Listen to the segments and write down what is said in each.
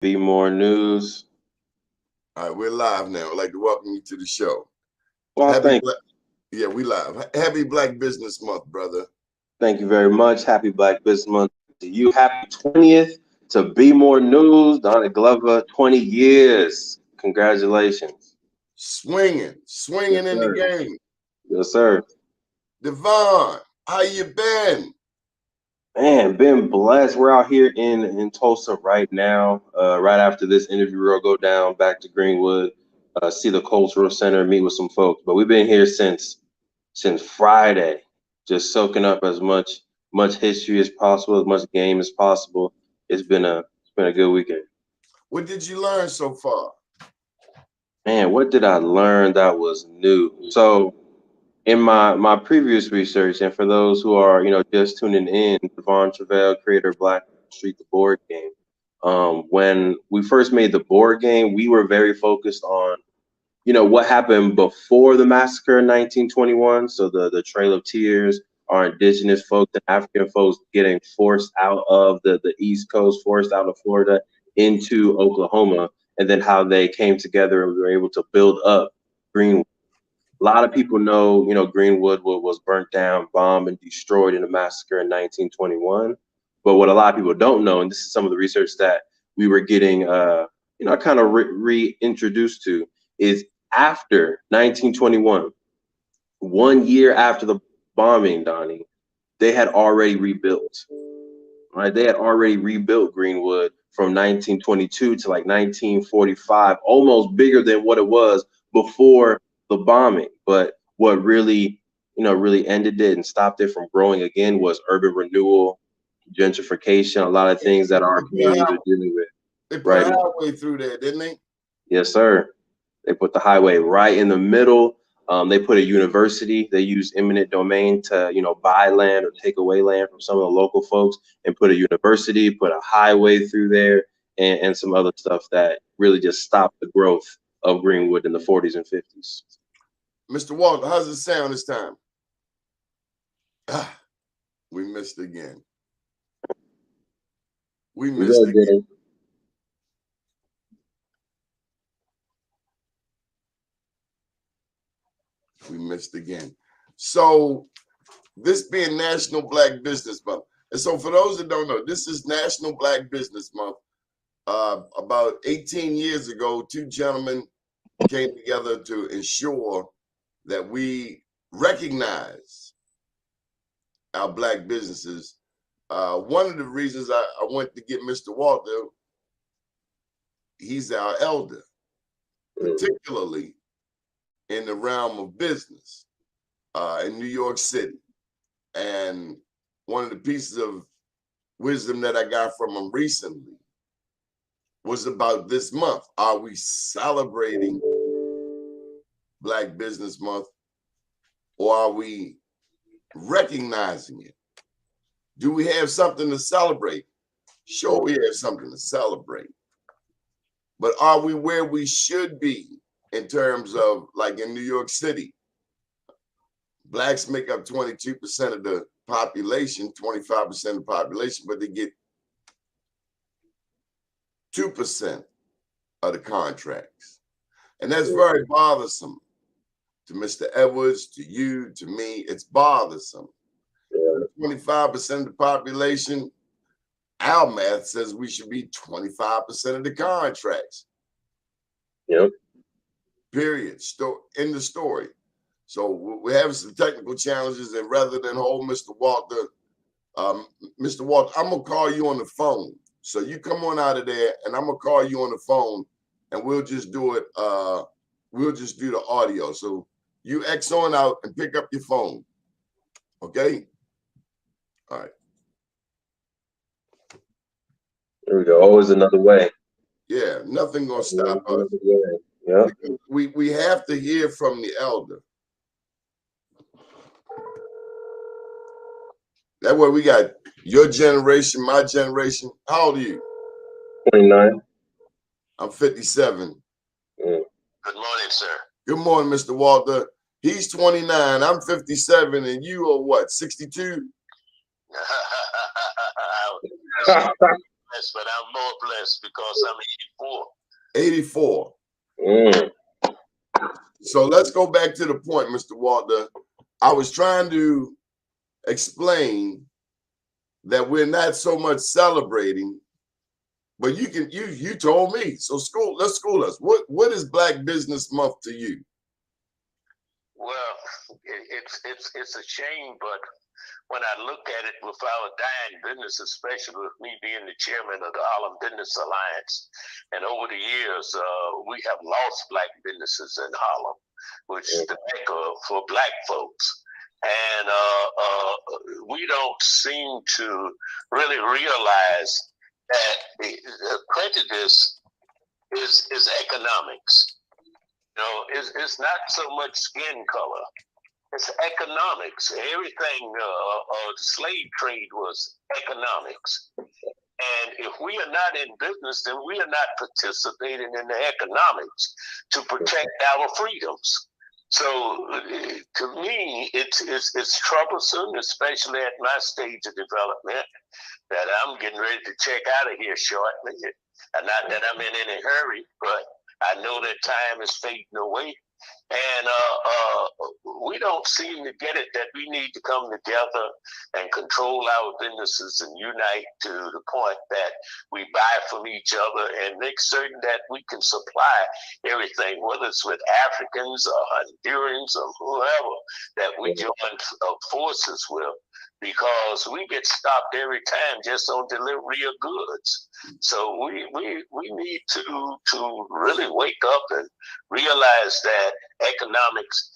Be more news. All right, we're live now. I'd like to welcome you to the show. Well, Happy Black, yeah, we live. Happy Black Business Month, brother. thank you very much. Happy Black Business Month to you. Happy 20th to Be More News. Donald Glover, 20 years. Congratulations. Swinging Yes, in the sir. game. Yes, sir. Devon, how you been? Man, been blessed. We're out here in Tulsa right now. Right after this interview, we'll go down back to Greenwood, see the Cultural Center, meet with some folks. But we've been here since Friday, just soaking up as much history as possible, as much game as possible. It's been a good weekend. What did you learn so far? Man, what did I learn that was new? So in my previous research, and for those who are just tuning in, Devon Travell, creator of Black Street, the board game. When we first made the board game, we were very focused on what happened before the massacre in 1921. So the Trail of Tears, our indigenous folks and African folks getting forced out of the East Coast, forced out of Florida into Oklahoma, and then how they came together and we were able to build up Greenwood. A lot of people know, Greenwood was burnt down, bombed, and destroyed in a massacre in 1921. But what a lot of people don't know, and this is some of the research that we were getting, kind of reintroduced to, is after 1921, 1 year after the bombing, Donnie, they had already rebuilt. Right, they had already rebuilt Greenwood from 1922 to like 1945, almost bigger than what it was before the bombing. But what really ended it and stopped it from growing again was urban renewal, gentrification, a lot of things that our communities are dealing with They put right a now. highway through there, didn't they? Yes, sir. They put the highway right in the middle. They put a university. They use eminent domain to, buy land or take away land from some of the local folks and put a university, put a highway through there, and some other stuff that really just stopped the growth of Greenwood in the 40s and 50s. Mr. Walter, how's it sound this time? Ah, we missed again. We We missed go again. get it. We missed again. So this being National Black Business Month. And so for those that don't know, this is National Black Business Month. About 18 years ago, two gentlemen came together to ensure that we recognize our Black businesses. One of the reasons I went to get Mr. Walter, he's our elder, particularly in the realm of business in New York City. And one of the pieces of wisdom that I got from him recently was about this month. Are we celebrating Black Business Month or are we recognizing it? Do we have something to celebrate? Sure, we have something to celebrate. But are we where we should be in terms of, like in New York City, Blacks make up 22% of the population, 25% of the population, but they get 2% of the contracts. And that's very bothersome to Mr. Edwards, to you, to me. It's bothersome. 25% of the population, our math says we should be 25% of the contracts. Yep. Period. In the story. So we're having some technical challenges, and rather than hold Mr. Walter, I'm gonna call you on the phone. So you come on out of there, and I'm gonna call you on the phone, and we'll just do it. We'll just do the audio. So you X on out and pick up your phone. Okay. All right. There we go. Always another way. Yeah, nothing gonna stop us. Yeah. We have to hear from the elder. That way we got your generation, my generation. How old are you? 29. I'm 57. Mm. Good morning, sir. Good morning, Mr. Walter. He's 29. I'm 57, and you are what? 62? blessed, but I'm more blessed because I'm 84. 84. So let's go back to the point, Mr. Walter. I was trying to explain that we're not so much celebrating, but you told me. So let's school us. What is Black Business Month to you? Well, it's a shame, but when I look at it with our dying business, especially with me being the chairman of the Harlem Business Alliance, and over the years, we have lost Black businesses in Harlem, which is the mecca for Black folks. And we don't seem to really realize that the prejudice is economics. You know, it's not so much skin color. It's economics. Everything, the slave trade was economics. And if we are not in business, then we are not participating in the economics to protect our freedoms. So to me, it's troublesome, especially at my stage of development, that I'm getting ready to check out of here shortly. And not that I'm in any hurry, but I know that time is fading away. And we don't seem to get it that we need to come together and control our businesses and unite to the point that we buy from each other and make certain that we can supply everything, whether it's with Africans or Hondurans or whoever that we join forces with, because we get stopped every time just on delivery of goods. So we need to really wake up and realize that economics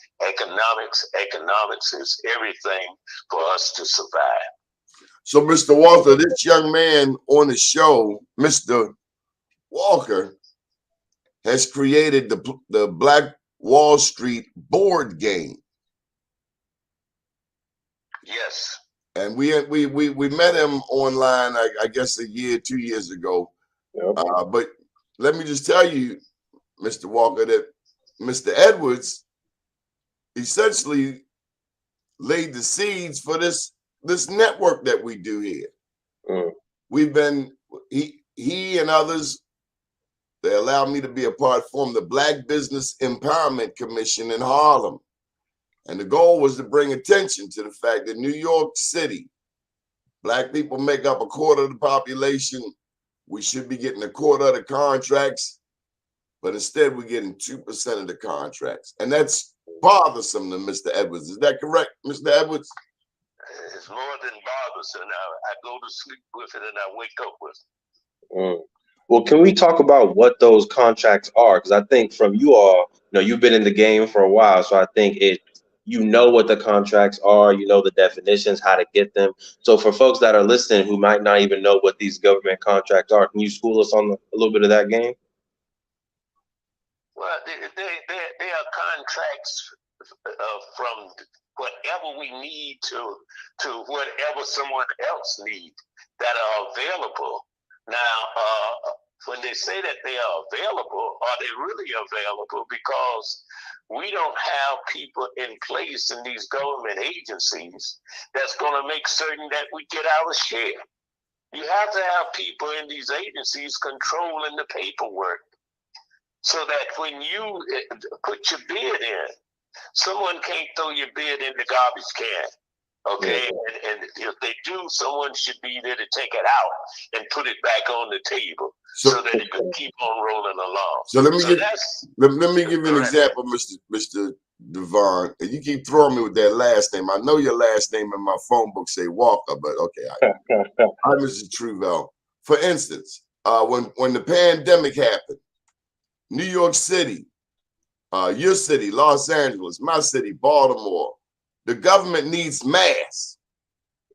is everything for us to survive. So, Mr. Walter, this young man on the show, Mr. Walker, has created the Black Wall Street board game. Yes. And we met him online, I guess 2 years ago. Yep. But let me just tell you, Mr. Walker, that Mr. Edwards essentially laid the seeds for this network that we do here. We've been he and others, they allowed me to be a part, form the Black Business Empowerment Commission in Harlem. And the goal was to bring attention to the fact that New York City, Black people make up a quarter of the population. We should be getting a quarter of the contracts, but instead we're getting 2% of the contracts. And that's bothersome to Mr. Edwards. Is that correct, Mr. Edwards? It's more than bothersome. I go to sleep with it and I wake up with it. Well, can we talk about what those contracts are? Because I think from you all, you've been in the game for a while, so I think you know what the contracts are, you know the definitions, how to get them. So for folks that are listening who might not even know what these government contracts are, can you school us on a little bit of that game? Well, they are contracts from whatever we need to whatever someone else needs that are available. Now, when they say that they are available, are they really available? Because we don't have people in place in these government agencies that's going to make certain that we get our share. You have to have people in these agencies controlling the paperwork so that when you put your bid in, someone can't throw your bid in the garbage can. Okay, and if they do, someone should be there to take it out and put it back on the table so that it can keep on rolling along. So let me give you an example, Mr. Devon. And you keep throwing me with that last name. I know your last name in my phone book say Walker, but okay, I'm Mr. Truvel. For instance, when the pandemic happened, New York City, your city, Los Angeles, my city, Baltimore. The government needs masks.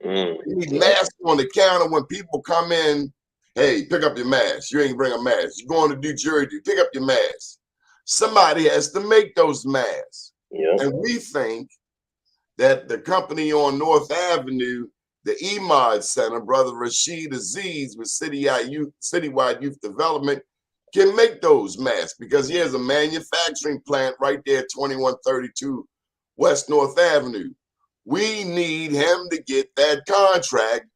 We need masks on the counter when people come in. Hey, pick up your mask. You ain't bring a mask. You're going to New Jersey, pick up your mask. Somebody has to make those masks. Yep. And we think that the company on North Avenue, the Emad Center, Brother Rashid Aziz with Citywide Youth Development, can make those masks because he has a manufacturing plant right there at 2132 West North Avenue. We need him to get that contract.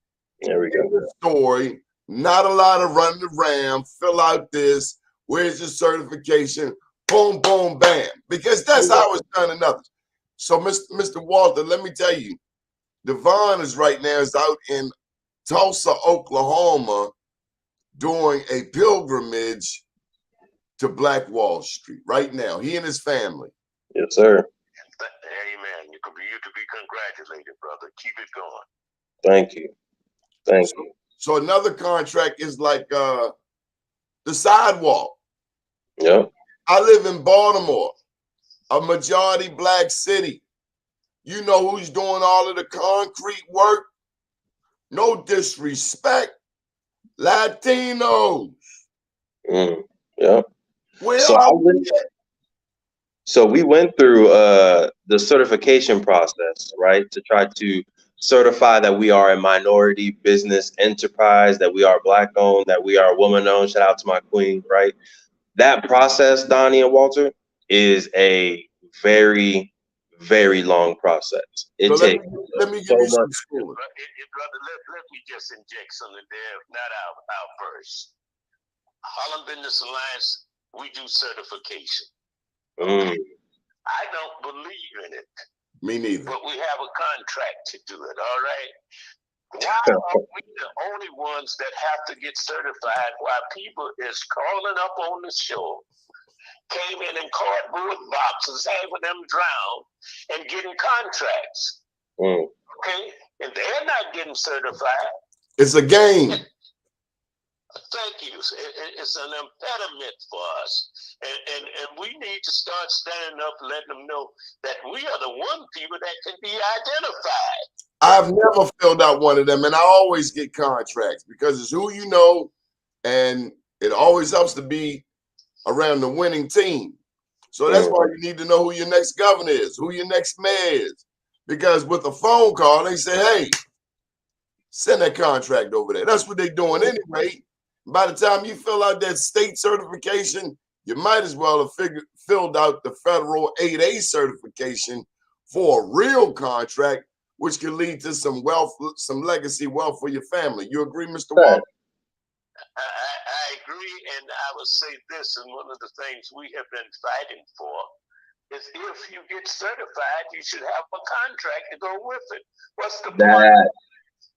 There we go. The story Not a lot of running around, fill out this, where's your certification? Boom, boom, bam. Because that's how it's done in others. So, Mr. Walter, let me tell you, Devon is out in Tulsa, Oklahoma, doing a pilgrimage to Black Wall Street right now. He and his family. Yes, sir. Amen. You to be congratulated, brother. Keep it going. Thank you. Thank you. So another contract is like the sidewalk. Yep. I live in Baltimore, a majority Black city. You know who's doing all of the concrete work? No disrespect. Latinos. Yep. Where are we at? So we went through the certification process, right, to try to certify that we are a minority business enterprise, that we are Black owned, that we are woman owned. Shout out to my queen, right? That process, Donnie and Walter, is a very, very long process. It So takes let me so give you much. some schooling. Brother, let me just inject something there, not our verse. Harlem Business Alliance, we do certification. Mm. I don't believe in it. Me neither. But we have a contract to do it, all right? Why are we the only ones that have to get certified while people is crawling up on the shore, came in cardboard boxes, having them drowned, and getting contracts? Okay? And they're not getting certified. It's a game. Thank you. It's an impediment for us. And we need to start standing up, letting them know that we are the one people that can be identified. I've never filled out one of them, and I always get contracts because it's who you know, and it always helps to be around the winning team. So that's why you need to know who your next governor is, who your next mayor is. Because with a phone call, they say, hey, send that contract over there. That's what they're doing anyway. By the time you fill out that state certification, you might as well have filled out the federal 8A certification for a real contract, which can lead to some wealth, some legacy wealth for your family. You agree, Mr. Walker? I agree, and I would say this, and one of the things we have been fighting for is if you get certified, you should have a contract to go with it. What's the point?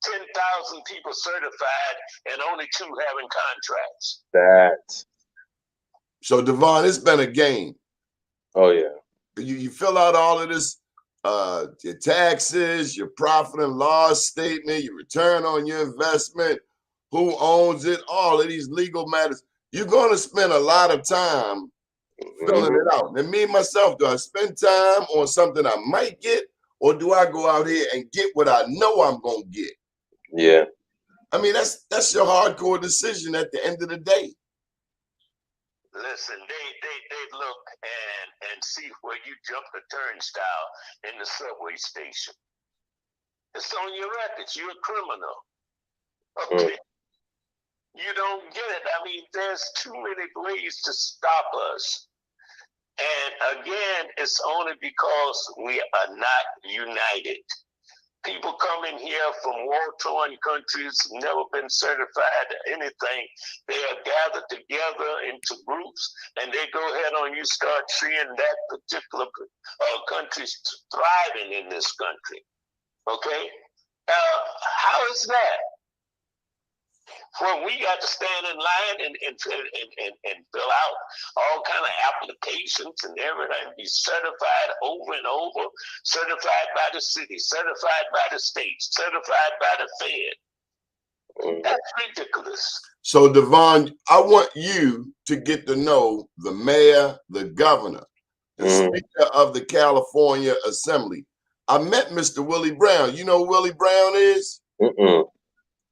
10,000 people certified and only 2 having contracts. So Devon, it's been a game. Oh yeah. You fill out all of this, your taxes, your profit and loss statement, your return on your investment, who owns it, all of these legal matters. You're going to spend a lot of time filling it out. And me, myself, do I spend time on something I might get, or do I go out here and get what I know I'm going to get? Yeah. I mean, that's your hardcore decision at the end of the day. Listen, they look and see where you jump the turnstile in the subway station. It's on your records. You're a criminal. Okay. You don't get it. I mean, there's too many ways to stop us. And again, it's only because we are not united. People come in here from war-torn countries, never been certified to anything. They are gathered together into groups, and they go ahead on. You start seeing that particular country thriving in this country. Okay, how is that? When we got to stand in line and fill out all kind of applications and everything, be certified over and over, certified by the city, certified by the state, certified by the Fed. That's ridiculous. So Devon, I want you to get to know the mayor, the governor, the speaker of the California Assembly. I met Mr. Willie Brown. You know who Willie Brown is?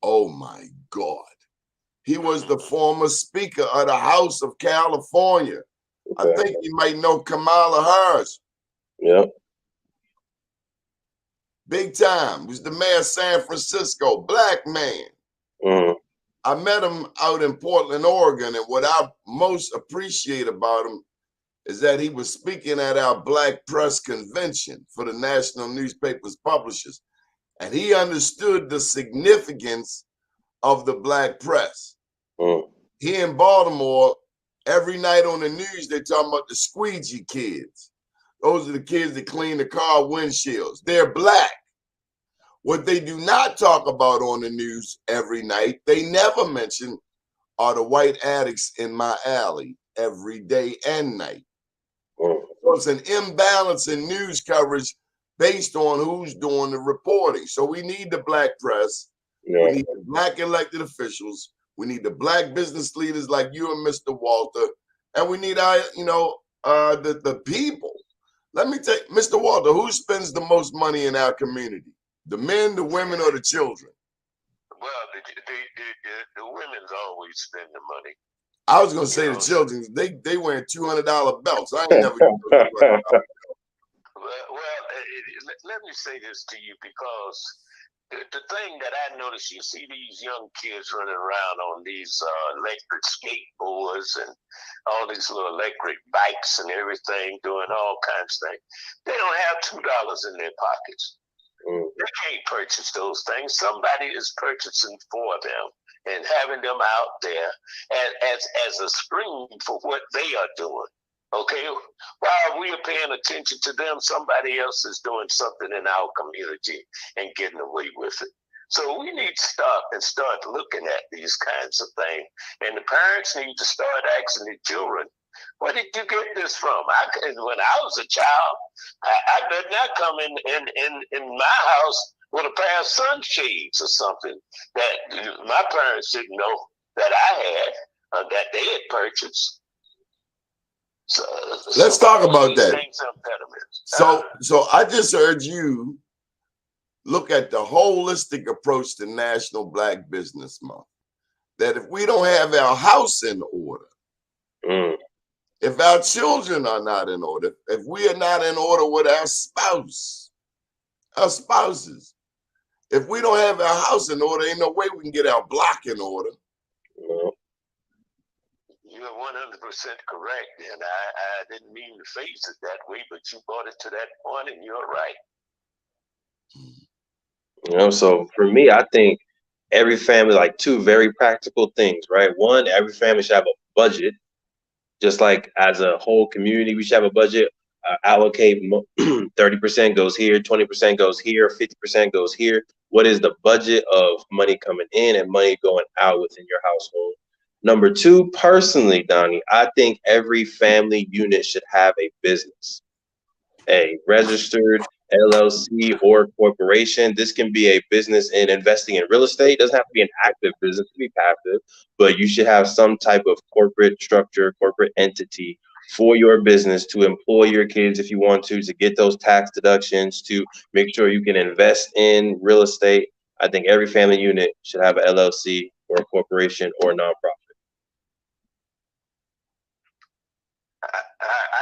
Oh my God. He was the former Speaker of the House of California. I think you might know Kamala Harris. Yep. Big time. He was the mayor of San Francisco, Black man. I met him out in Portland, Oregon, and what I most appreciate about him is that he was speaking at our Black Press Convention for the National Newspapers Publishers. And he understood the significance of the black press. Mm. Here in Baltimore, every night on the news, they're talking about the squeegee kids. Those are the kids that clean the car windshields. They're black. What they do not talk about on the news every night, they never mention, are the white addicts in my alley every day and night. Mm. So it's an imbalance in news coverage based on who's doing the reporting. So we need the black press. Yeah. We need the black elected officials. We need the black business leaders like you and Mr. Walter. And we need our, the people. Let me tell you, Mr. Walter, who spends the most money in our community? The men, the women, or the children? Well, the women's always spend the money. I was gonna say the children. They wearing $200 belts. I ain't never used those $200 belts. Well, let me say this to you, because the thing that I notice, you see these young kids running around on these electric skateboards and all these little electric bikes and everything, doing all kinds of things. They don't have $2 in their pockets. Mm. They can't purchase those things. Somebody is purchasing for them and having them out there as a screen for what they are doing. Okay, while we are paying attention to them, somebody else is doing something in our community and getting away with it. So we need to start looking at these kinds of things, and the parents need to start asking the children, "Where did you get this from?" When I was a child, I did not come in my house with a pair of sunshades or something that my parents didn't know that I had, that they had purchased. So, Let's talk about that. So So I just heard you look at the holistic approach to National Black Business Month. That if we don't have our house in order, Mm. if our children are not in order, if we are not in order with our spouses, if we don't have our house in order, ain't no way we can get our block in order. Mm. You're 100% correct, and I didn't mean to phrase it that way, but you brought it to that point, and you're right. So for me, I think every family, like two very practical things, right? One, every family should have a budget, just like as a whole community, we should have a budget. Allocate 30% goes here, 20% goes here, 50% goes here. What is the budget of money coming in and money going out within your household? Number two, personally, Donnie, I think every family unit should have a business, a registered LLC or corporation. This can be a business in investing in real estate. It doesn't have to be an active business, to be passive, but you should have some type of corporate structure, corporate entity for your business to employ your kids if you want to get those tax deductions, to make sure you can invest in real estate. I think every family unit should have an LLC or a corporation or a nonprofit.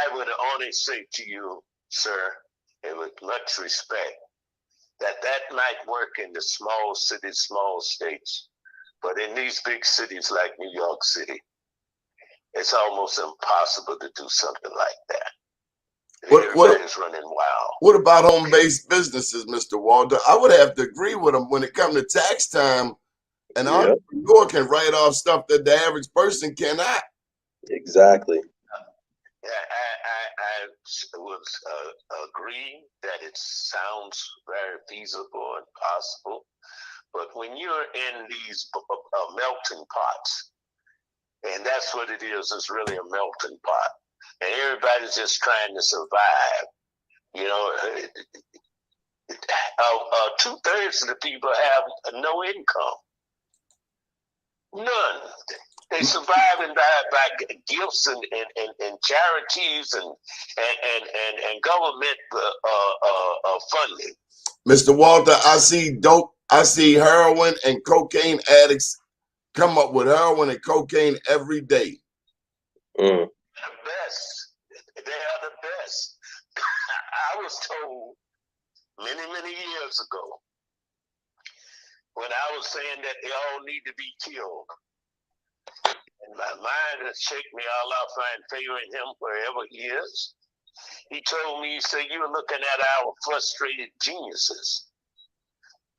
I would only say to you, sir, and with much respect, that might work in the small cities, small states, but in these big cities like New York City, it's almost impossible to do something like that. Everybody's running wild. What about home-based businesses, Mr. Walter? I would have to agree with him when it comes to tax time. An entrepreneur can write off stuff that the average person cannot. Exactly. I would agree that it sounds very feasible and possible, but when you're in these melting pots, and that's what it is, it's really a melting pot, and everybody's just trying to survive. 2/3 of the people have no income, none. They survive by gifts and charities and government funding. Mr. Walter, I see dope. I see heroin and cocaine addicts come up with heroin and cocaine every day. Mm. The best. They are the best. I was told many years ago, when I was saying that they all need to be killed, and my mind has shaken me, Allah find favor in him wherever he is. He told me, he said, "You're looking at our frustrated geniuses.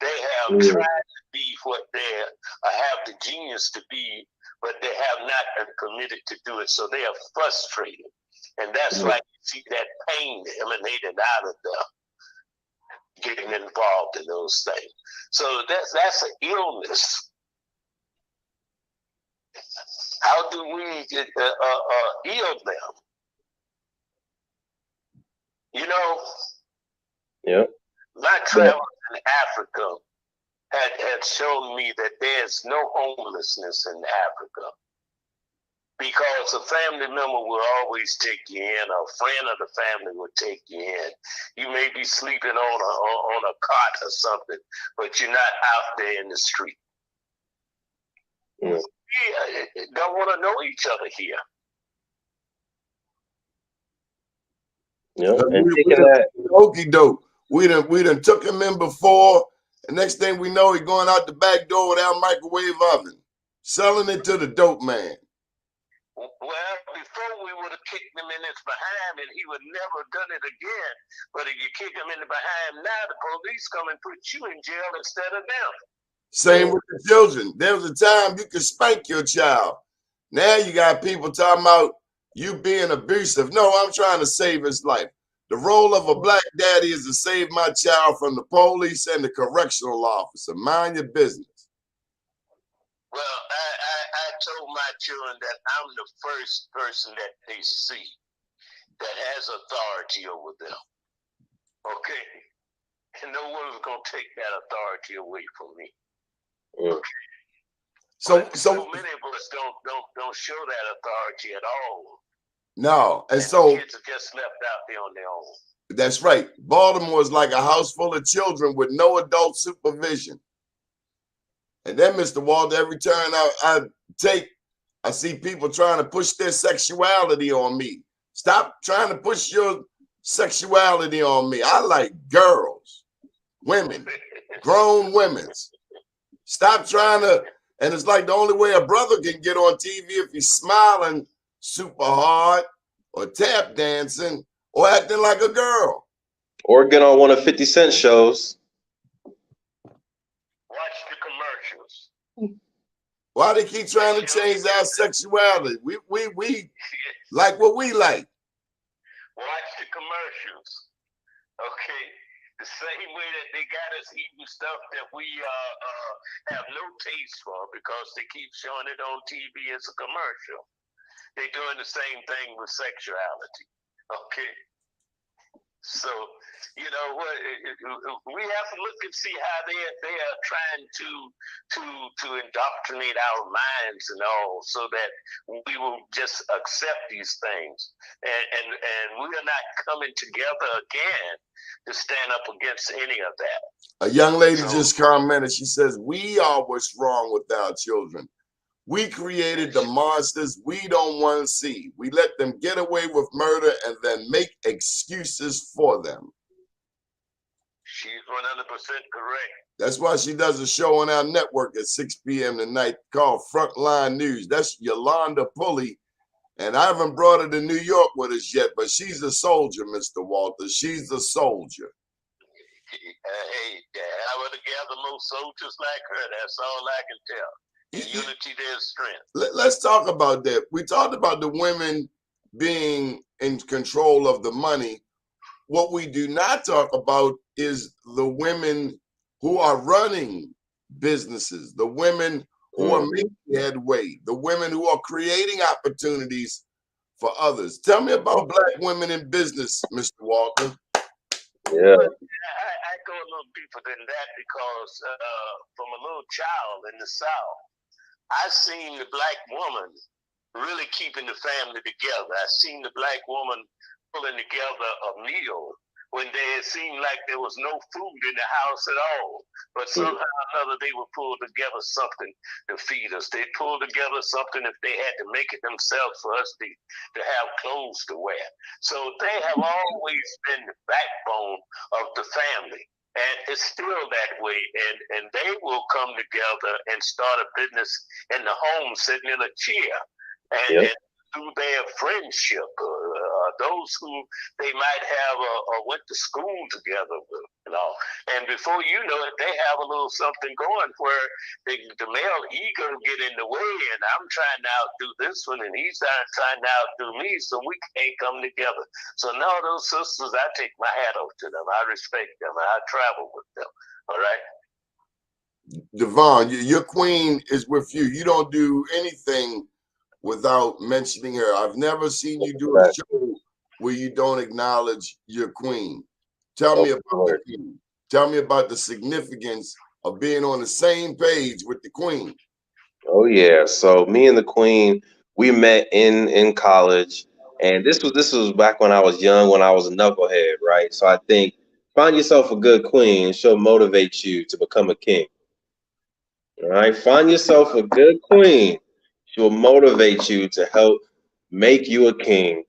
They have tried to be what they have the genius to be, but they have not been permitted to do it. So they are frustrated. And that's why you see that pain emanating out of them getting involved in those things. So that's an illness. How do we heal them? You know, my travels in Africa had shown me that there's no homelessness in Africa, because a family member will always take you in, a friend of the family will take you in. You may be sleeping on a cot or something, but you're not out there in the street. Yeah. We don't want to know each other here. Yeah, and Okie doke. We done took him in before, and next thing we know, he going out the back door without a microwave oven, selling it to the dope man. Well, before we would have kicked him in his behind, and he would never have done it again. But if you kick him in the behind now, the police come and put you in jail instead of them. Same with the children. There was a time you could spank your child. Now you got people talking about you being abusive. No, I'm trying to save his life. The role of a black daddy is to save my child from the police and the correctional officer. Mind your business. Well, I told my children that I'm the first person that they see that has authority over them. Okay? And no one's going to take that authority away from me. Okay? So many of us don't show that authority at all. No, and so kids are just left out there on their own. That's right. Baltimore is like a house full of children with no adult supervision. And then, Mr. Walter, every turn I take, I see people trying to push their sexuality on me. Stop trying to push your sexuality on me. I like girls, women, grown women. Stop trying to, and it's like the only way a brother can get on TV if he's smiling super hard or tap dancing or acting like a girl. Or get on one of 50 Cent shows. Watch the commercials. Why they keep trying to change our sexuality? We like what we like. Watch the commercials. Okay. The same way that they got us eating stuff that we have no taste for because they keep showing it on TV as a commercial. They're doing the same thing with sexuality. Okay. So, you know what? We have to look and see how they are trying to indoctrinate our minds and all, so that we will just accept these things, and we are not coming together again to stand up against any of that. A young lady just commented. She says, "We are what's wrong with our children. We created the monsters we don't want to see. We let them get away with murder and then make excuses for them." She's 100% correct. That's why she does a show on our network at 6 p.m. tonight called Frontline News. That's Yolanda Pulley. And I haven't brought her to New York with us yet, but she's a soldier, Mr. Walter. She's a soldier. Hey, I would have gathered more soldiers like her. That's all I can tell. In unity, there's strength. Let's talk about that. We talked about the women being in control of the money. What we do not talk about is the women who are running businesses, the women who are making headway, the women who are creating opportunities for others. Tell me about Black women in business, Mr. Walter. Yeah. I go a little deeper than that because from a little child in the South, I seen the Black woman really keeping the family together. I seen the Black woman pulling together a meal when it seemed like there was no food in the house at all. But somehow or another, they would pull together something to feed us. They'd pull together something if they had to make it themselves for us to have clothes to wear. So they have always been the backbone of the family. And it's still that way, and they will come together and start a business in the home, sitting in a chair, and through their friendship, those who they might have went to school together with, and all. And before you know it, they have a little something going where the male ego get in the way, and I'm trying to outdo this one, and he's trying to outdo me, so we can't come together. So no, those sisters, I take my hat off to them. I respect them. I travel with them. All right. Devon, your queen is with you. You don't do anything without mentioning her. I've never seen you do a show where you don't acknowledge your queen. Tell me about the queen. Tell me about the significance of being on the same page with the queen. Oh yeah. So me and the queen, we met in college, and this was back when I was young, when I was a knucklehead, right? So I think find yourself a good queen, she'll motivate you to become a king. All right, find yourself a good queen. She will motivate you to help make you a king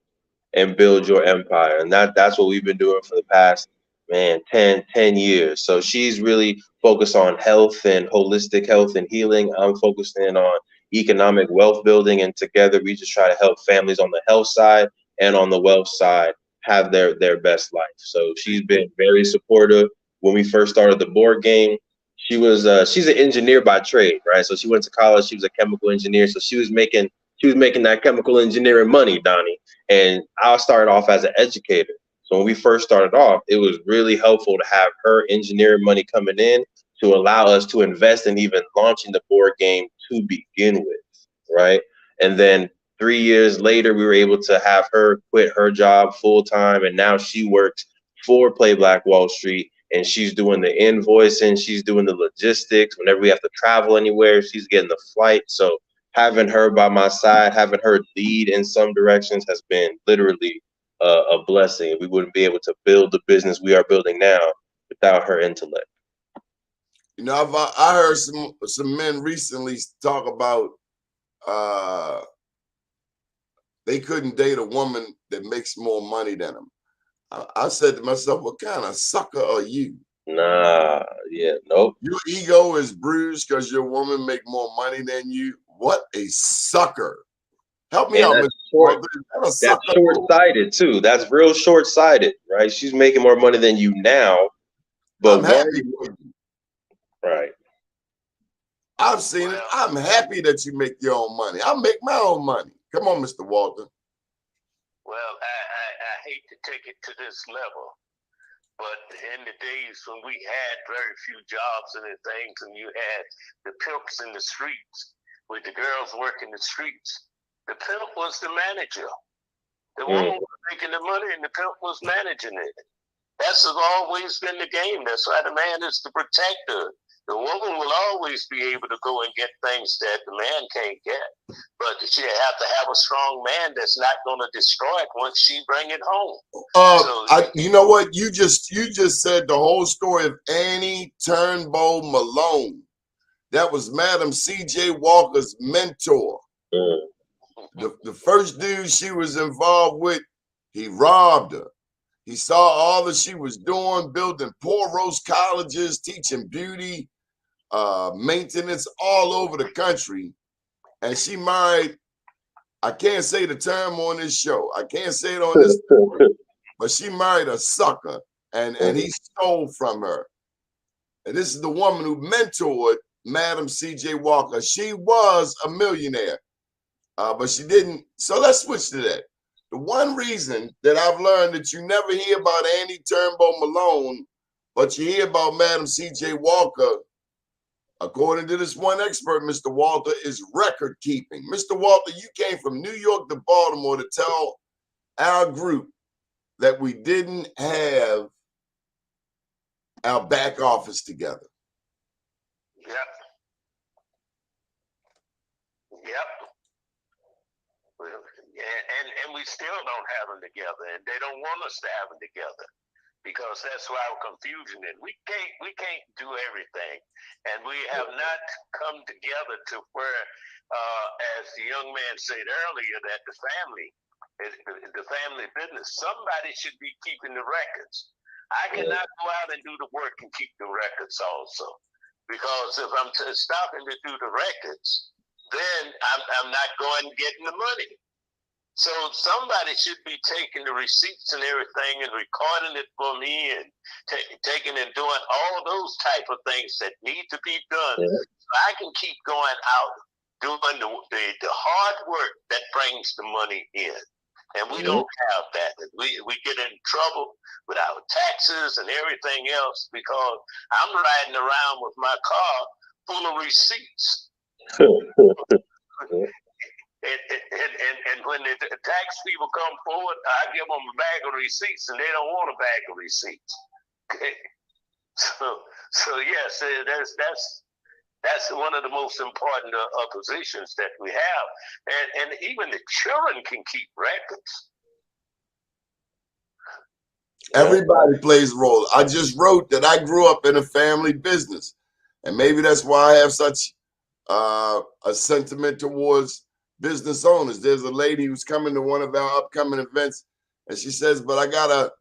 and build your empire. And that's what we've been doing for the past, man, 10 years. So she's really focused on health and holistic health and healing. I'm focused in on economic wealth building. And together we just try to help families on the health side and on the wealth side have their best life. So she's been very supportive. When we first started the board game, she's an engineer by trade, right? So she went to college, she was a chemical engineer. So she was making that chemical engineering money, Donnie. And I started off as an educator. So when we first started off, it was really helpful to have her engineering money coming in to allow us to invest in even launching the board game to begin with, right? And then 3 years later, we were able to have her quit her job full time, and now she works for Play Black Wall Street, and she's doing the invoicing, she's doing the logistics. Whenever we have to travel anywhere, she's getting the flight. So having her by my side, having her lead in some directions has been literally a blessing. We wouldn't be able to build the business we are building now without her intellect. You know, I heard some men recently talk about they couldn't date a woman that makes more money than them. I said to myself, what kind of sucker are you? Nah, yeah, nope. Your ego is bruised because your woman make more money than you. What a sucker. Help me And out, that's Mr. short. Walter. Is that a That's sucker? short-sighted too. That's real short-sighted, right? She's making more money than you now, but I'm happy for you. right. I've seen it. I'm happy that you make your own money. I make my own money. Come on, Mr. Walter. Well, I hate to take it to this level, but in the days when we had very few jobs and things, and you had the pimps in the streets, with the girls working the streets, the pimp was the manager. The woman was making the money, and the pimp was managing it. That's always been the game. That's why the man is the protector. The woman will always be able to go and get things that the man can't get. But she have to have a strong man that's not going to destroy it once she bring it home. You know what? You just said the whole story of Annie Turnbull Malone. That was Madam C.J. Walker's mentor. The first dude she was involved with, he robbed her. He saw all that she was doing, building poor roast colleges, teaching beauty, maintenance all over the country. And she married, I can't say the term on this show. I can't say it on this, but she married a sucker, and he stole from her. And this is the woman who mentored Madam C.J. Walker. She was a millionaire, but she didn't. So let's switch to that. The one reason that I've learned that you never hear about Annie Turnbull Malone, but you hear about Madam C.J. Walker, according to this one expert, Mr. Walter, is record keeping. Mr. Walter, you came from New York to Baltimore to tell our group that we didn't have our back office together. Yep. And we still don't have them together, and they don't want us to have them together, because that's why our confusion is. We can't do everything, and we have not come together to where, as the young man said earlier, that the family business, somebody should be keeping the records. I cannot go out and do the work and keep the records also, because if I'm stopping to do the records, then I'm not going and getting the money. So somebody should be taking the receipts and everything and recording it for me and taking and doing all those type of things that need to be done. Yeah. So I can keep going out doing the hard work that brings the money in. And we don't have that. We get in trouble with our taxes and everything else because I'm riding around with my car full of receipts. And when the tax people come forward, I give them a bag of receipts, and they don't want a bag of receipts. Okay, so yes, that's one of the most important positions that we have, and even the children can keep records. Everybody plays a role. I just wrote that I grew up in a family business, and maybe that's why I have such a sentiment towards business owners. There's a lady who's coming to one of our upcoming events, and she says, "But I got a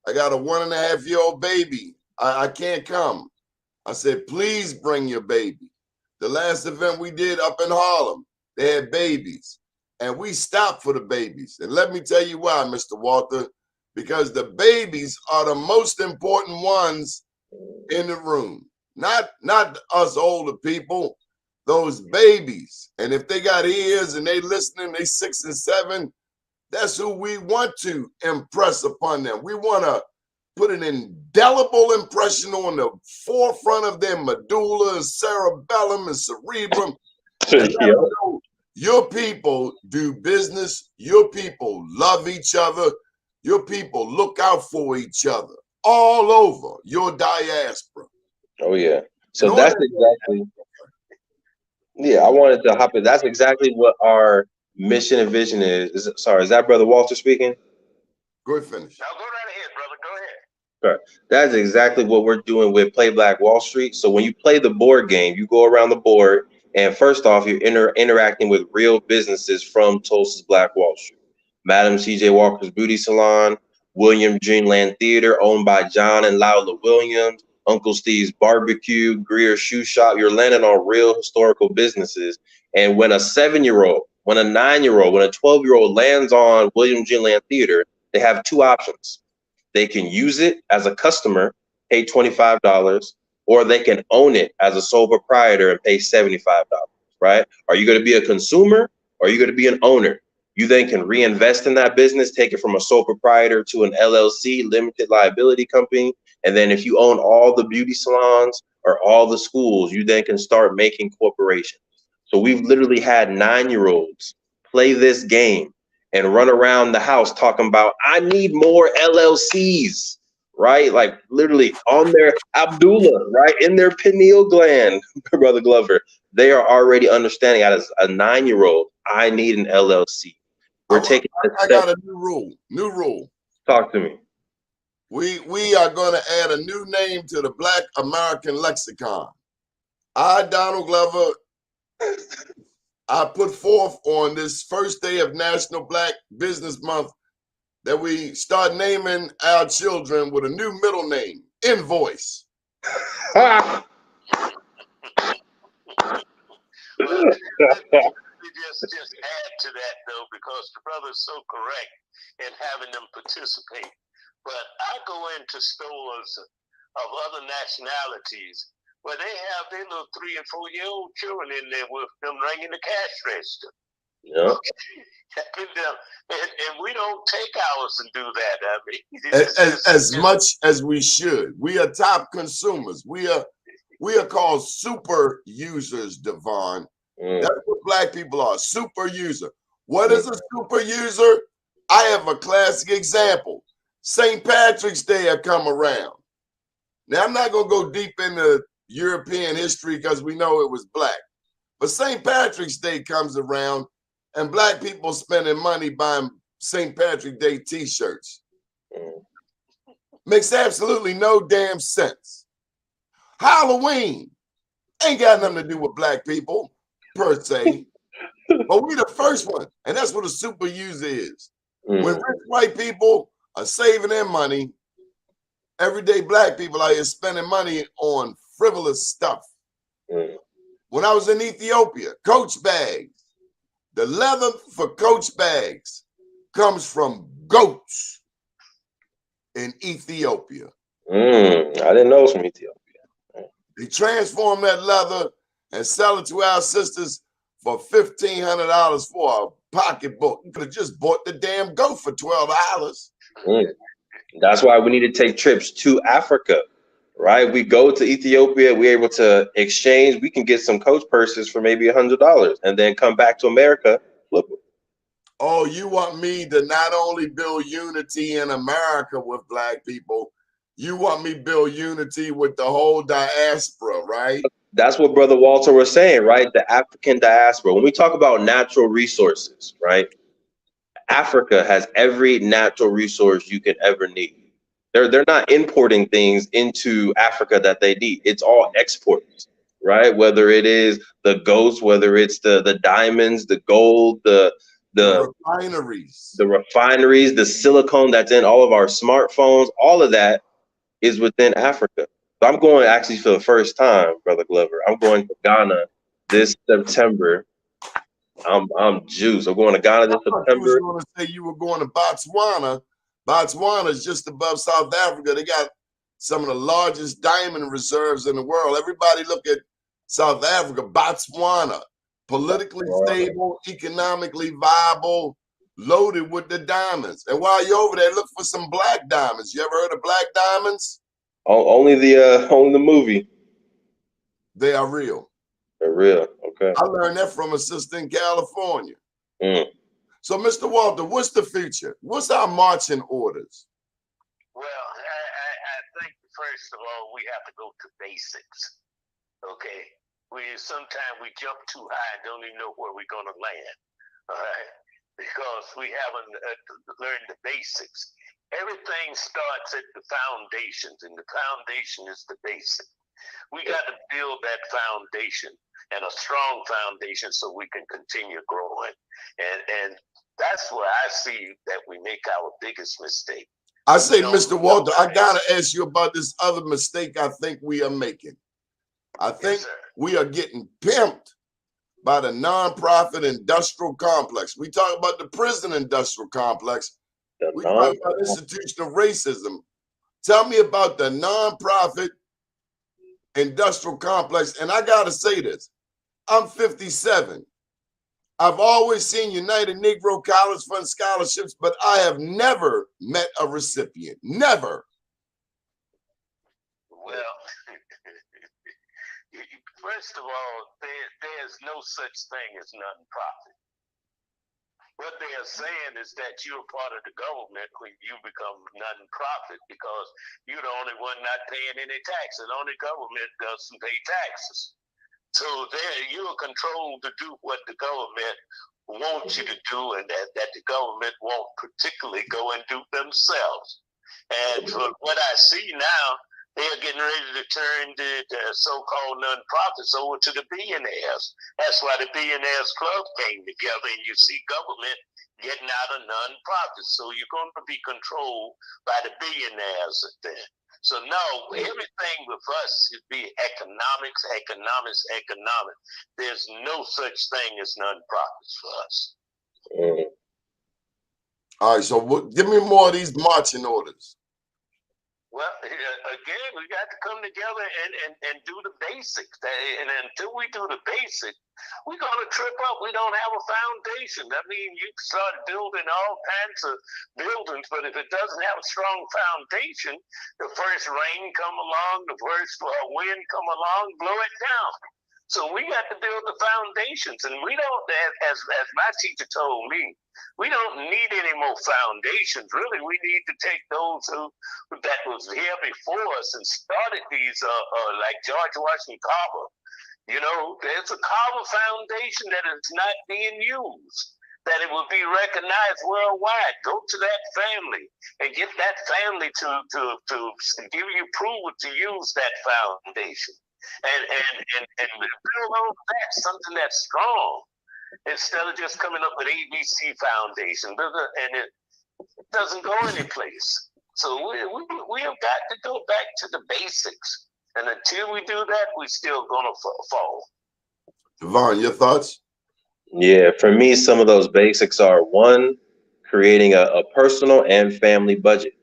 1.5-year-old baby. I can't come." I said, "Please bring your baby." The last event we did up in Harlem, they had babies, and we stopped for the babies. And let me tell you why, Mr. Walter, because the babies are the most important ones in the room. Not us older people. Those babies, and if they got ears and they listening, they 6 and 7, that's who we want to impress upon them. We want to put an indelible impression on the forefront of their medulla and cerebellum and cerebrum. And let them know your people do business, your people love each other, your people look out for each other all over your diaspora. Oh yeah. So that's exactly. Yeah, I wanted to hop in. That's exactly what our mission and vision is. Sorry, is that Brother Walter speaking? Go ahead, finish. Now go right ahead, brother. Go ahead. Right. That's exactly what we're doing with Play Black Wall Street. So when you play the board game, you go around the board, and first off, you're interacting with real businesses from Tulsa's Black Wall Street. Madam C.J. Walker's Beauty Salon, William Dreamland Theater, owned by John and Lola Williams, Uncle Steve's Barbecue, Greer's Shoe Shop. You're landing on real historical businesses. And when a 7-year-old, when a 9-year-old, when a 12-year-old lands on William Dreamland Theater, they have two options. They can use it as a customer, pay $25, or they can own it as a sole proprietor and pay $75, right? Are you going to be a consumer or are you going to be an owner? You then can reinvest in that business, take it from a sole proprietor to an LLC, limited liability company. And then if you own all the beauty salons or all the schools, you then can start making corporations. So we've literally had 9-year-olds play this game and run around the house talking about, I need more LLCs, right? Like literally on their Abdullah, right? In their pineal gland, Brother Glover. They are already understanding as a 9-year-old, I need an LLC. We're taking I got a new rule. New rule. Talk to me. We are going to add a new name to the Black American lexicon. I, Donald Glover, I put forth on this first day of National Black Business Month that we start naming our children with a new middle name, Invoice. Well, just add to that though, because the brother's so correct in having them participate. But I go into stores of other nationalities where they have their little 3- and 4-year-old children in there with them ringing the cash register. Yeah. And we don't take ours and do that. I mean, as much as we should. We are top consumers. We are called super users, Devon. That's what Black people are, super user. What is a super user? I have a classic example. St. Patrick's Day had come around. Now, I'm not going to go deep into European history because we know it was Black. But St. Patrick's Day comes around and Black people spending money buying St. Patrick's Day t-shirts. Makes absolutely no damn sense. Halloween ain't got nothing to do with Black people, per se. But we the first one. And that's what a super user is. When rich white people are saving their money, everyday Black people are here spending money on frivolous stuff. When I was in Ethiopia, Coach bags, the leather for Coach bags comes from goats in Ethiopia. I didn't know it was from Ethiopia. They transform that leather and sell it to our sisters for $1,500 for a pocketbook. You could have just bought the damn goat for $12. That's why we need to take trips to Africa, right? We go to Ethiopia, we're able to exchange. We can get some coach purses for maybe $100 and then come back to America. Flip it. Oh, you want me to not only build unity in America with black people, you want me to build unity with the whole diaspora, right? That's what Brother Walter was saying, right? The African diaspora. When we talk about natural resources, right? Africa has every natural resource you could ever need. They're not importing things into Africa that they need. It's all exports, right? Whether it is the goats, whether it's the diamonds, the gold, the refineries, the silicone that's in all of our smartphones, all of that is within Africa. So I'm going actually for the first time, Brother Glover. I'm going to Ghana this September. I'm juiced. I'm going to Ghana this September. You was September. going to say you were going to Botswana. Botswana is just above South Africa. They got some of the largest diamond reserves in the world. Everybody look at South Africa, Botswana, politically stable, economically viable, loaded with the diamonds. And while you're over there, look for some black diamonds. You ever heard of black diamonds? Only the movie. They are real. They're real. Okay. I learned that from a sister in California. So, Mr. Walter, what's the future? What's our marching orders? Well, I think first of all, we have to go to basics. Okay. Sometimes we jump too high and don't even know where we're going to land. All right. Because we haven't learned the basics. Everything starts at the foundations, and the foundation is the basic. We got to build that foundation, and a strong foundation, so we can continue growing. And that's where I see that we make our biggest mistake. I say, Mr. Walter, I gotta ask you about this other mistake I think we are making. I think we are getting pimped by the nonprofit industrial complex. We talk about the prison industrial complex. We talk about institutional racism. Tell me about the nonprofit industrial complex. And I gotta say this, I'm 57. I've always seen United Negro College Fund scholarships, but I have never met a recipient. Never. Well, first of all, there's no such thing as nonprofit. What they are saying is that you're part of the government when you become nonprofit, because you're the only one not paying any taxes. Only government doesn't pay taxes. So there you're controlled to do what the government wants you to do, and that the government won't particularly go and do themselves. And for what I see now, they're getting ready to turn the so-called nonprofits over to the billionaires. That's why the Billionaires Club came together, and you see government getting out of nonprofits. So you're going to be controlled by the billionaires then. So no, everything with us should be economics. There's no such thing as nonprofits for us. All right, so give me more of these marching orders. Well, again, we got to come together and do the basics. And until we do the basics, we're going to trip up. We don't have a foundation. I mean, you start building all kinds of buildings, but if it doesn't have a strong foundation, the first rain come along, the first wind come along, blow it down. So we got to build the foundations, and we don't, as my teacher told me, we don't need any more foundations. Really, we need to take those that was here before us and started these, like George Washington Carver. You know, there's a Carver Foundation that is not being used, that it will be recognized worldwide. Go to that family and get that family to give you approval to use that foundation. And build on that, something that's strong, instead of just coming up with ABC Foundation, and it doesn't go anyplace. So we have got to go back to the basics, and until we do that, we're still gonna fall. Devon, your thoughts? Yeah, for me, some of those basics are, one, creating a personal and family budget,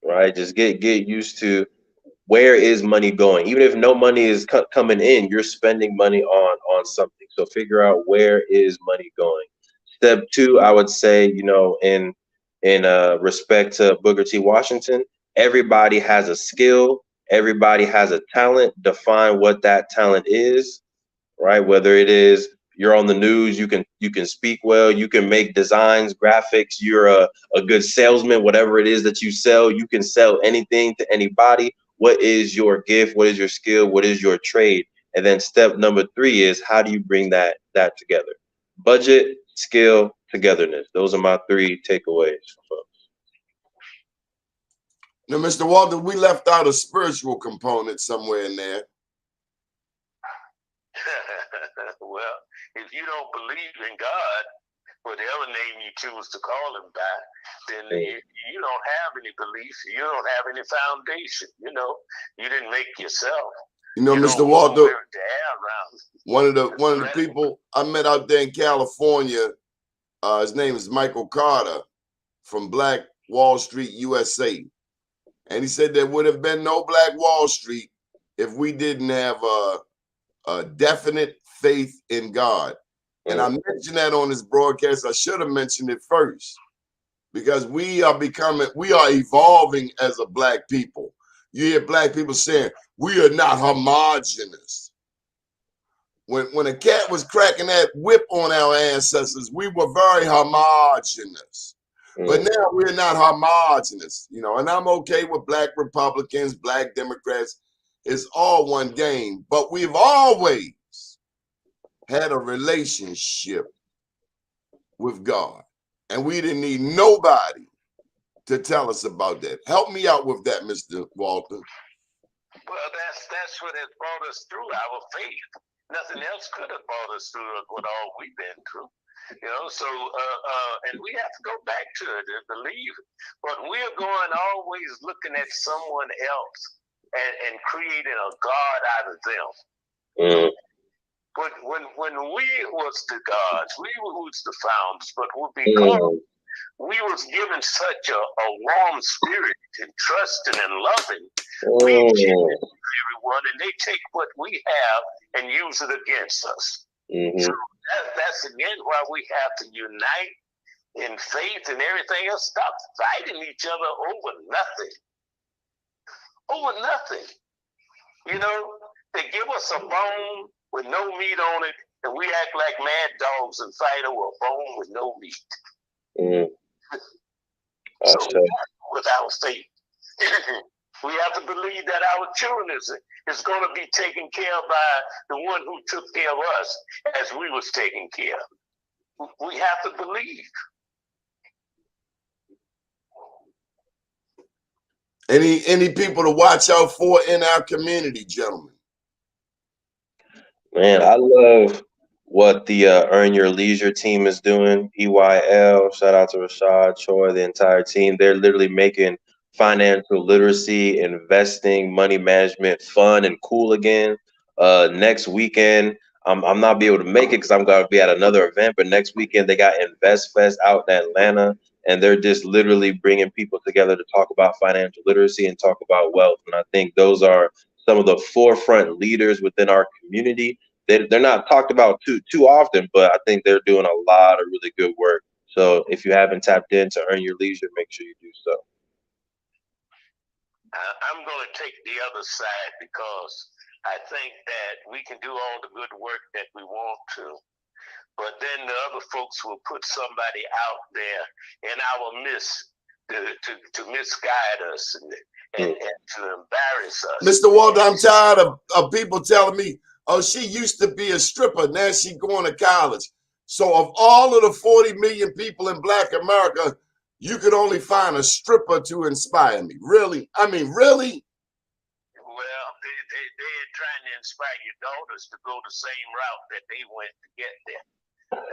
right? Just get used to where is money going. Even if no money is coming in, you're spending money on something. So figure out where is money going. Step two, I would say, in respect to Booker T. Washington, everybody has a skill, everybody has a talent. Define what that talent is, right? Whether it is you're on the news, you can speak well, you can make designs, graphics, you're a good salesman, whatever it is that you sell, you can sell anything to anybody. What is your gift? What is your skill? What is your trade? And then step number three is how do you bring that together? Budget, skill, togetherness. Those are my three takeaways. Now, Mr. Walton, we left out a spiritual component somewhere in there. Well, if you don't believe in God, whatever name you choose to call him by, then you don't have any belief. You don't have any foundation. You didn't make yourself. Mr. Walton, one of the people I met out there in California, his name is Michael Carter from Black Wall Street, USA. And he said there would have been no Black Wall Street if we didn't have a definite faith in God. And I mentioned that on this broadcast. I should have mentioned it first because we are evolving as a Black people. You hear Black people saying, we are not homogenous. When a cat was cracking that whip on our ancestors, we were very homogenous. But now we're not homogenous, and I'm okay with Black Republicans, Black Democrats. It's all one game, but we've always had a relationship with God, and we didn't need nobody to tell us about that. Help me out with that, Mr. Walton. Well, that's what has brought us through our faith. Nothing else could have brought us through what all we've been through. And we have to go back to it and believe. But we're going always looking at someone else and creating a God out of them. But when we was the gods, we was the founders, but because we was given such a warm spirit and trusting and loving, we give it to everyone, and they take what we have and use it against us. So that's again why we have to unite in faith and everything else. Stop fighting each other over nothing. Over nothing. They give us a bone with no meat on it, and we act like mad dogs and fight over a bone with no meat. So with our faith, we have to believe that our children is going to be taken care of by the one who took care of us as we was taken care of. We have to believe. Any people to watch out for in our community, gentlemen? Man, I love what the Earn Your Leisure team is doing. EYL, shout out to Rashad, Choi, the entire team. They're literally making financial literacy, investing, money management fun and cool again. Next weekend, I'm not be able to make it because I'm going to be at another event, but next weekend they got Invest Fest out in Atlanta, and they're just literally bringing people together to talk about financial literacy and talk about wealth. And I think those are some of the forefront leaders within our community. They're not talked about too often, but I think they're doing a lot of really good work. So if you haven't tapped in to Earn Your Leisure, make sure you do so. I'm going to take the other side because I think that we can do all the good work that we want to, but then the other folks will put somebody out there in our midst to misguide us and to embarrass us. Mr. Walter, I'm tired of people telling me, oh, she used to be a stripper, now she's going to college. So of all of the 40 million people in Black America, you could only find a stripper to inspire me. Really? I mean, really? Well, they're trying to inspire your daughters to go the same route that they went to get there.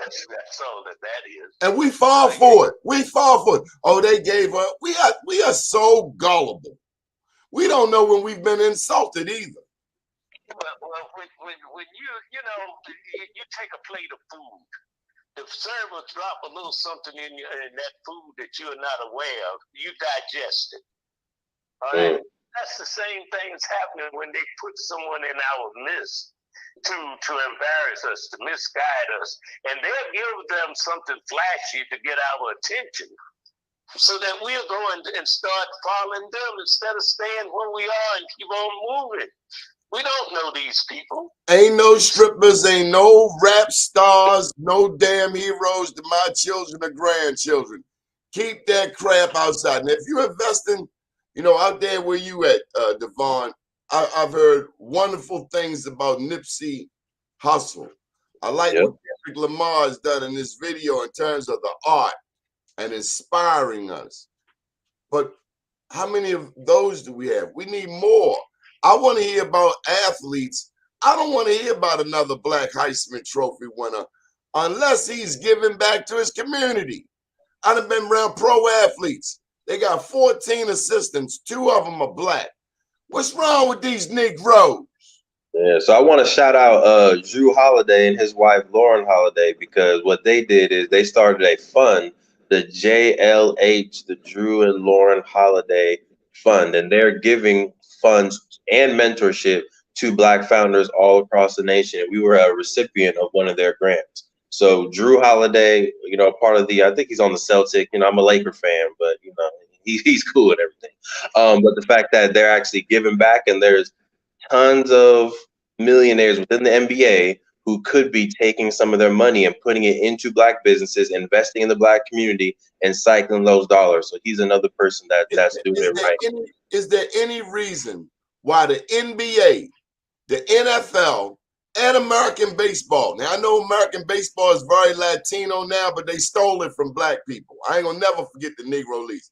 That's all that is. And we fall for it. We fall for it. Oh, they gave up. We are so gullible. We don't know when we've been insulted either. Well, when you take a plate of food If servers drop a little something in that food that you're not aware of, you digest it. All right. That's the same thing that's happening when they put someone in our midst to embarrass us, to misguide us, and they'll give them something flashy to get our attention, so that we'll go and start following them instead of staying where we are and keep on moving. We don't know these people. Ain't no strippers, ain't no rap stars, no damn heroes to my children or grandchildren. Keep that crap outside. And if you're investing, you know, out there where you at, Devon, I've heard wonderful things about Nipsey Hussle. I like what Kendrick Lamar has done in this video in terms of the art and inspiring us. But how many of those do we have? We need more. I want to hear about athletes. I don't want to hear about another Black Heisman Trophy winner unless he's giving back to his community. I've been around pro athletes. They got 14 assistants. 2 of them are Black. What's wrong with these Negroes? Yeah, so I want to shout out Drew Holiday and his wife Lauren Holiday, because what they did is they started a fund, the JLH, the Drew and Lauren Holiday Fund, and they're giving funds and mentorship to Black founders all across the nation. We were a recipient of one of their grants. So Drew Holiday, you know, part of the, I think he's on the Celtic. You know, I'm a Laker fan, but you know, he's cool and everything. But the fact that they're actually giving back, and there's tons of millionaires within the NBA who could be taking some of their money and putting it into Black businesses, investing in the Black community, and cycling those dollars. So he's another person that's doing it right. Is there any reason why the NBA, the NFL, and American baseball? Now I know American baseball is very Latino now, but they stole it from Black people. I ain't gonna never forget the Negro Leagues.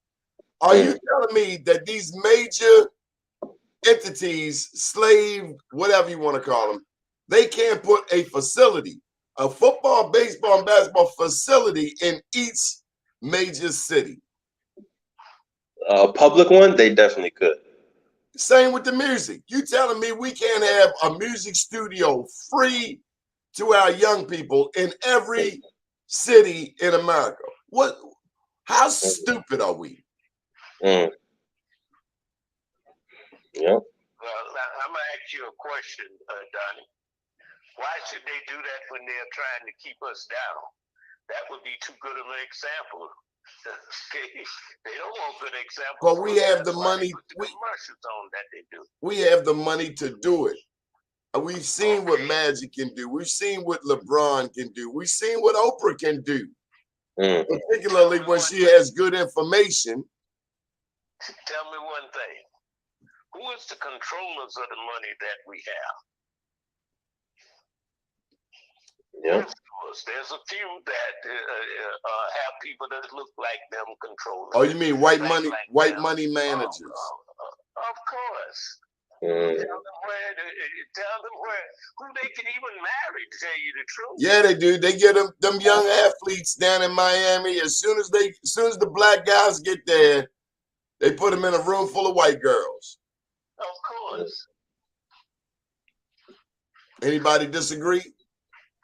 Are you telling me that these major entities, slave, whatever you want to call them, they can't put a facility, a football, baseball, and basketball facility in each major city? A public one, they definitely could. Same with the music. You telling me we can't have a music studio free to our young people in every city in America? What? How stupid are we? Yeah. Well, I'm gonna ask you a question, Donnie. Why should they do that when they're trying to keep us down? That would be too good of an example. They don't want good examples. But we have the money. Commercials on that they do. We have the money to do it. We've seen what Magic can do. We've seen what LeBron can do. We've seen what Oprah can do. Particularly when she has good information. Tell me one thing. Who is the controllers of the money that we have? Yeah. There's a few that have people that look like them controlling. Oh, you mean white money, white money managers? Of course. Tell them who they can even marry, to tell you the truth. Yeah, they do. They get them young athletes down in Miami. As soon as the Black guys get there, they put them in a room full of white girls. Of course. Anybody disagree?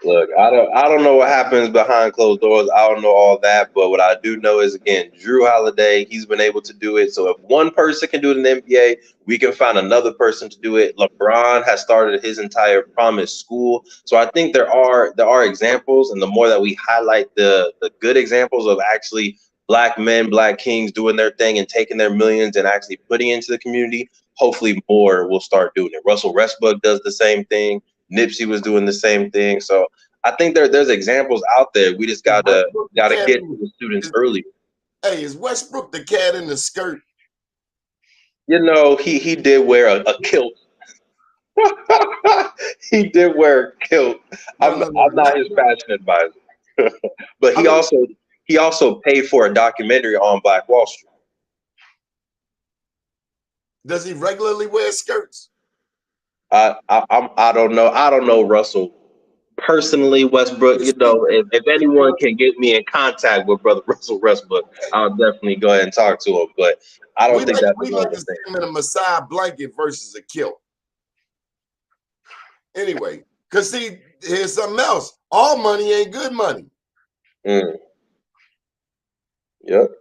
Look, I don't know what happens behind closed doors. I don't know all that, but what I do know is, again, Drew Holiday, he's been able to do it. So if one person can do it in the NBA, we can find another person to do it. LeBron has started his entire Promise School. So I think there are examples, and the more that we highlight the good examples of actually Black men, Black kings doing their thing and taking their millions and actually putting it into the community, hopefully more will start doing it. Russell Westbrook does the same thing. Nipsey was doing the same thing. So I think there's examples out there. We just gotta get to the students early. Hey, is Westbrook the cat in the skirt? You know, he did wear a kilt. He did wear a kilt. I'm not his fashion advisor. But he also paid for a documentary on Black Wall Street. Does he regularly wear skirts? I don't know. I don't know Russell personally, Westbrook. You know, if anyone can get me in contact with brother Russell Westbrook, I'll definitely go ahead and talk to him. But I don't think that's we like to see him in a Messiah blanket versus a kilt. Anyway, because see, here's something else. All money ain't good money. Mm. Yep.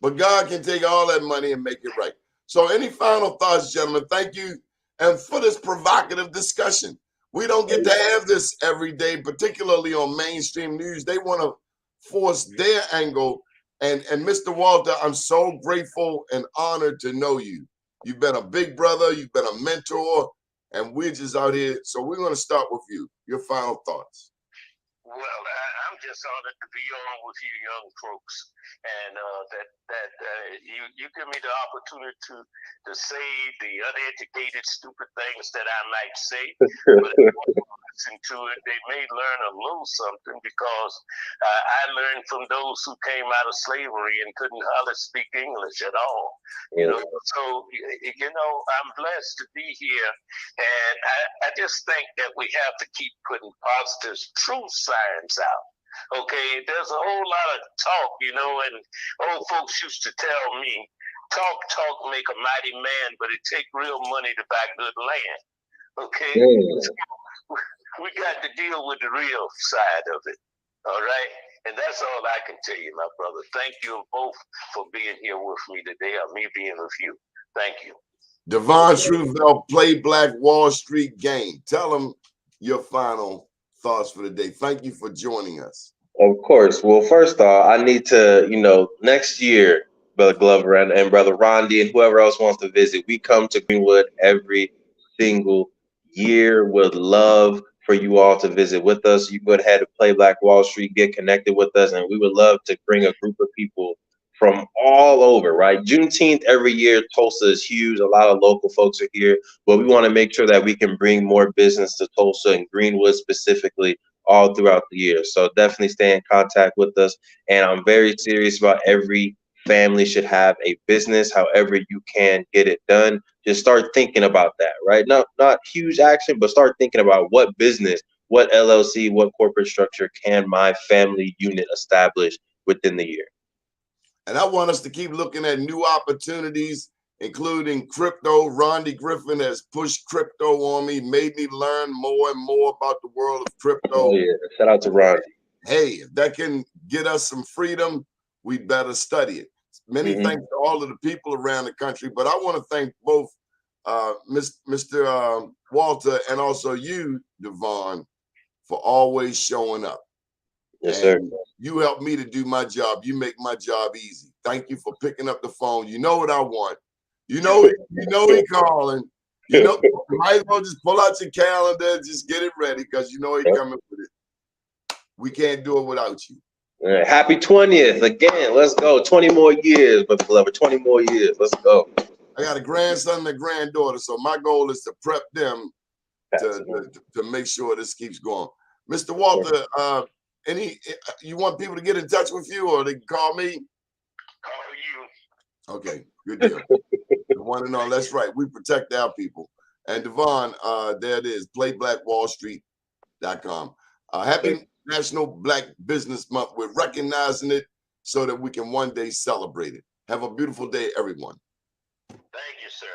But God can take all that money and make it right. So any final thoughts, gentlemen? Thank you. And for this provocative discussion. We don't get to have this every day, particularly on mainstream news. They want to force their angle. And Mr. Walter, I'm so grateful and honored to know you. You've been a big brother. You've been a mentor. And we're just out here. So we're going to start with you. Your final thoughts. Well, I'm just honored to be on with you young folks, and that you give me the opportunity to say the uneducated, stupid things that I might say, but if you listen to it, they may learn a little something, because I learned from those who came out of slavery and couldn't hardly speak English at all. You know, so I'm blessed to be here, and I just think that we have to keep putting positive truth signs out. Okay, there's a whole lot of talk, and old folks used to tell me, talk make a mighty man, but it take real money to buy good land. Okay, so we got to deal with the real side of it. All right, and that's all I can tell you, my brother. Thank you both for being here with me today, or me being with you. Thank you. Devon Trueville, Play Black Wall Street Game. Tell them your final thoughts for the day. Thank you for joining us. Of course. Well, first off, I need to, next year, Brother Glover and Brother Rondi and whoever else wants to visit, we come to Greenwood every single year. Would love for you all to visit with us. You go ahead and Play Black Wall Street, get connected with us, and we would love to bring a group of people from all over, right? Juneteenth every year, Tulsa is huge. A lot of local folks are here, but we want to make sure that we can bring more business to Tulsa and Greenwood specifically all throughout the year. So definitely stay in contact with us. And I'm very serious about every family should have a business. However you can get it done, just start thinking about that, right? Not huge action, but start thinking about what business, what LLC, what corporate structure can my family unit establish within the year. And I want us to keep looking at new opportunities, including crypto. Rondi Griffin has pushed crypto on me, made me learn more and more about the world of crypto. Oh yeah, shout out to Rondi. Hey, if that can get us some freedom, we better study it. Many thanks to all of the people around the country, but I want to thank both Mr. Walter and also you, Devon, for always showing up. Yes, and sir. You help me to do my job. You make my job easy. Thank you for picking up the phone. You know what I want. You know he calling. You might as well just pull out your calendar, just get it ready, because you know he coming with it. We can't do it without you. Right. Happy 20th again. Let's go. 20 more years, Brother Glover. 20 more years. Let's go. I got a grandson and a granddaughter, so my goal is to prep them to make sure this keeps going. Mr. Walter, you want people to get in touch with you, or they can call me? Call you. Okay, good deal. The one and all. That's right. We protect our people. And Devon, there it is. PlayBlackWallStreet.com. Happy National Black Business Month. We're recognizing it so that we can one day celebrate it. Have a beautiful day, everyone. Thank you, sir.